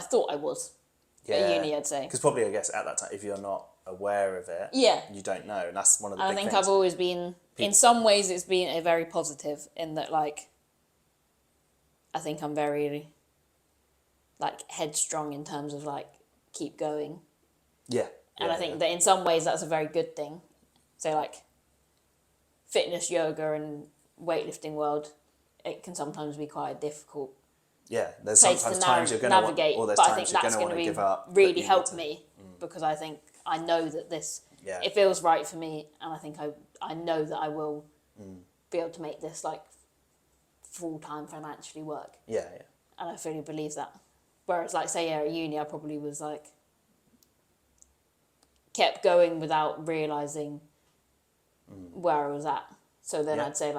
thought I was at uni, I'd say. Because probably, I guess, at that time, if you're not aware of it, you don't know, and that's one of the big things. I think I've always been, in some ways it's been a very positive, in that I think I'm very headstrong in terms of keep going. And I think that in some ways that's a very good thing. So fitness, yoga and weightlifting world, it can sometimes be quite a difficult there's place sometimes to times you're going to navigate, or there's but I times think you're that's going to give up, really help me because I think I know that it feels right for me, and I think I know that I will be able to make this full-time financially work. Yeah. And I fully believe that. Whereas say at uni I probably was kept going without realising where I was at. So then I'd say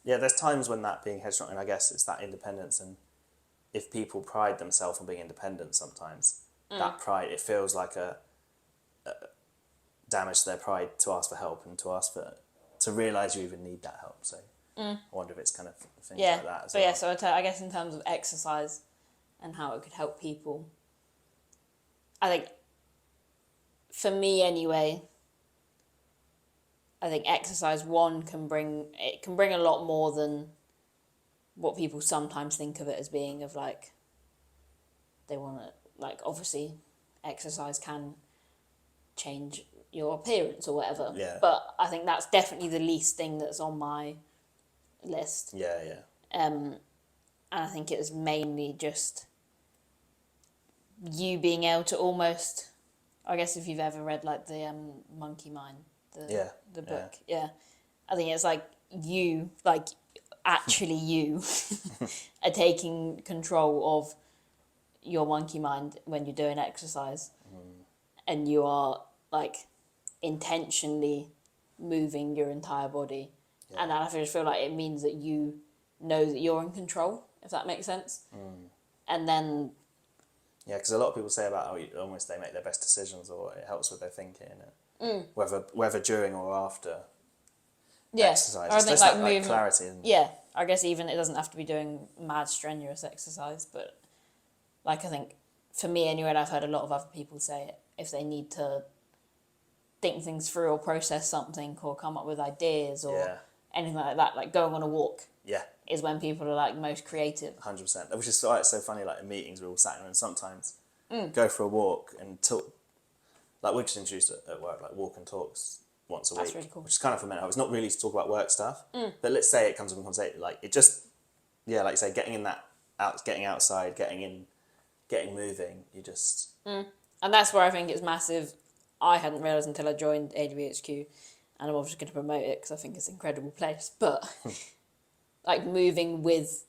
there's times when that being headstrong, and I guess it's that independence, and if people pride themselves on being independent sometimes, that pride, it feels like a damage to their pride to ask for help and to realise you even need that help. So I wonder if it's kind of things like that as well. So I guess in terms of exercise and how it could help people, I think for me anyway, I think exercise can bring a lot more than what people sometimes think of it as being, of they want to obviously exercise can change your appearance or whatever. Yeah. But I think that's definitely the least thing that's on my list. Yeah. And I think it was mainly just you being able to almost, I guess if you've ever read the Monkey Mind, the book, I think it's you, actually you are taking control of your monkey mind when you're doing exercise, and you are intentionally moving your entire body. Yeah. And I just feel like it means that you know that you're in control, if that makes sense. And then... Yeah, because a lot of people say about how almost they make their best decisions, or it helps with their thinking, whether during or after exercise. Or I think just that movement, clarity. Yeah, I guess even it doesn't have to be doing mad strenuous exercise, but like I think for me anyway, and I've heard a lot of other people say it, if they need to think things through or process something or come up with ideas or anything like that, like going on a walk. Yeah. Is when people are like most creative. 100%. Which is so funny, like in meetings we're all sat in and sometimes go for a walk and talk. Like we're just introduced at work, like walk and talks once a week. That's really cool. Which is kind of fundamental. It's not really to talk about work stuff, but let's say it comes up in conversation. Like it just, like you say, getting outside, getting moving, you just... And that's where I think it's massive. I hadn't realised until I joined AWHQ, and I'm obviously going to promote it because I think it's an incredible place, but... like moving with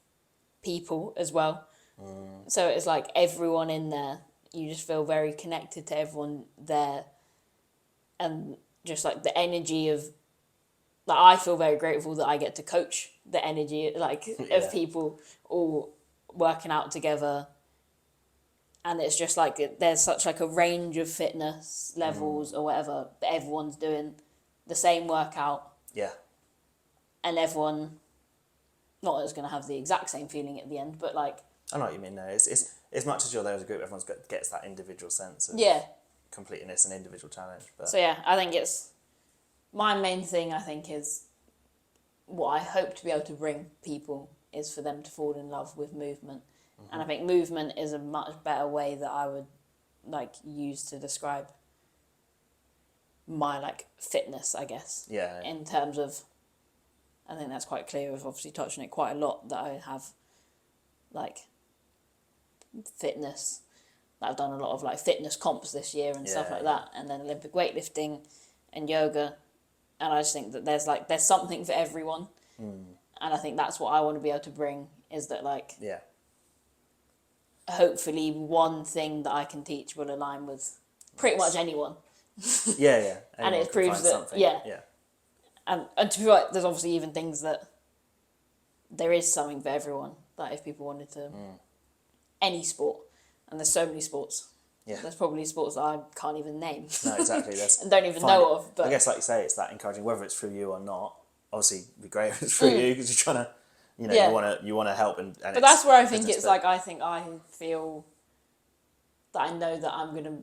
people as well. So it's like everyone in there, you just feel very connected to everyone there. And just like the energy of, like I feel very grateful that I get to coach the energy of people all working out together. And it's just like, there's such like a range of fitness levels or whatever, but everyone's doing the same workout. Yeah. And everyone... not that it's going to have the exact same feeling at the end, but like... I know what you mean, no. It's as much as you're there as a group, everyone gets that individual sense of completeness and individual challenge. But... So yeah, I think it's... my main thing, I think, is what I hope to be able to bring people is for them to fall in love with movement. And I think movement is a much better way that I would like use to describe my like fitness, I guess. Yeah. In terms of... I think that's quite clear. We've obviously touched on it quite a lot, that I have, like, fitness. I've done a lot of, like, fitness comps this year and stuff like that, and then Olympic weightlifting and yoga. And I just think that there's something for everyone. And I think that's what I want to be able to bring, is that, like... yeah. Hopefully one thing that I can teach will align with pretty much anyone. Yeah. And it proves that... something. Yeah. And to be right, there's obviously even things that there is something for everyone. Like if people wanted to, any sport, and there's so many sports. Yeah. There's probably sports that I can't even name. No, exactly. And don't even know of. But I guess, like you say, it's that encouraging, whether it's through you or not. Obviously, it'd be great if it's through you because you're trying to, you want to help. But that's where I think it's like, I think I feel that I know that I'm going to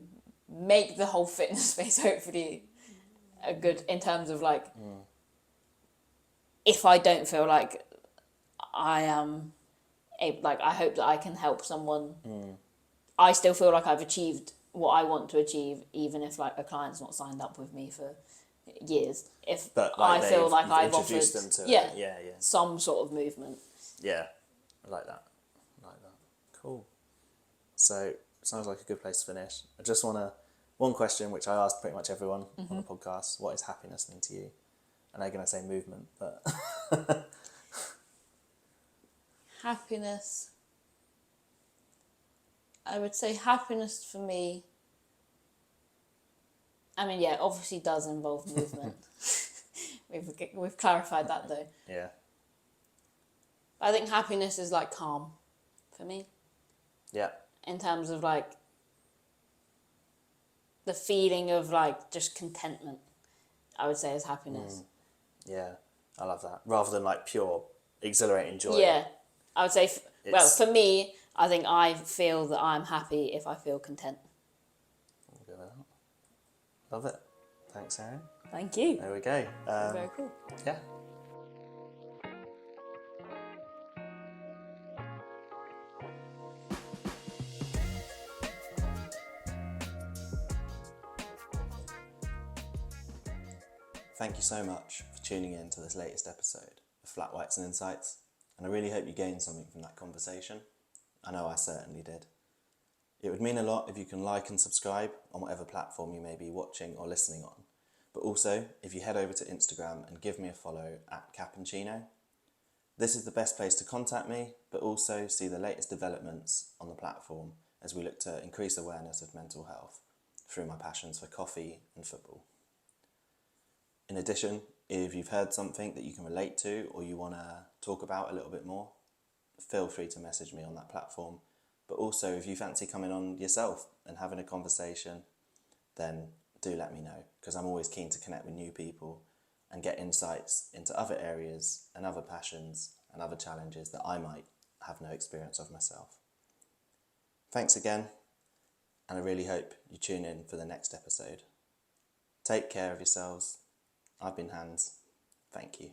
make the whole fitness space hopefully a good, in terms of like, if I don't feel like I am, I hope that I can help someone. I still feel like I've achieved what I want to achieve, even if like a client's not signed up with me for years. But like I feel like I've offered them to some sort of movement. Yeah, I like that. Cool. So sounds like a good place to finish. I just one question which I asked pretty much everyone on the podcast: what is happiness mean to you? And they're going to say movement, but... Happiness. I would say happiness for me... I mean, yeah, obviously does involve movement. We've clarified that, though. Yeah. I think happiness is, like, calm for me. Yeah. In terms of, like, the feeling of, like, just contentment, I would say is happiness. Yeah, I love that. Rather than like pure exhilarating joy. Yeah, I would say, for me, I think I feel that I'm happy if I feel content. Love it. Thanks, Erin. Thank you. There we go. Very cool. Yeah. Thank you so much for tuning in to this latest episode of Flat Whites and Insights, and I really hope you gained something from that conversation. I know I certainly did. It would mean a lot if you can like and subscribe on whatever platform you may be watching or listening on, but also if you head over to Instagram and give me a follow at Cappuccino. This is the best place to contact me, but also see the latest developments on the platform as we look to increase awareness of mental health through my passions for coffee and football. In addition, if you've heard something that you can relate to or you want to talk about a little bit more, feel free to message me on that platform. But also, if you fancy coming on yourself and having a conversation, then do let me know, because I'm always keen to connect with new people and get insights into other areas and other passions and other challenges that I might have no experience of myself. Thanks again, and I really hope you tune in for the next episode. Take care of yourselves. I've been Hans. Thank you.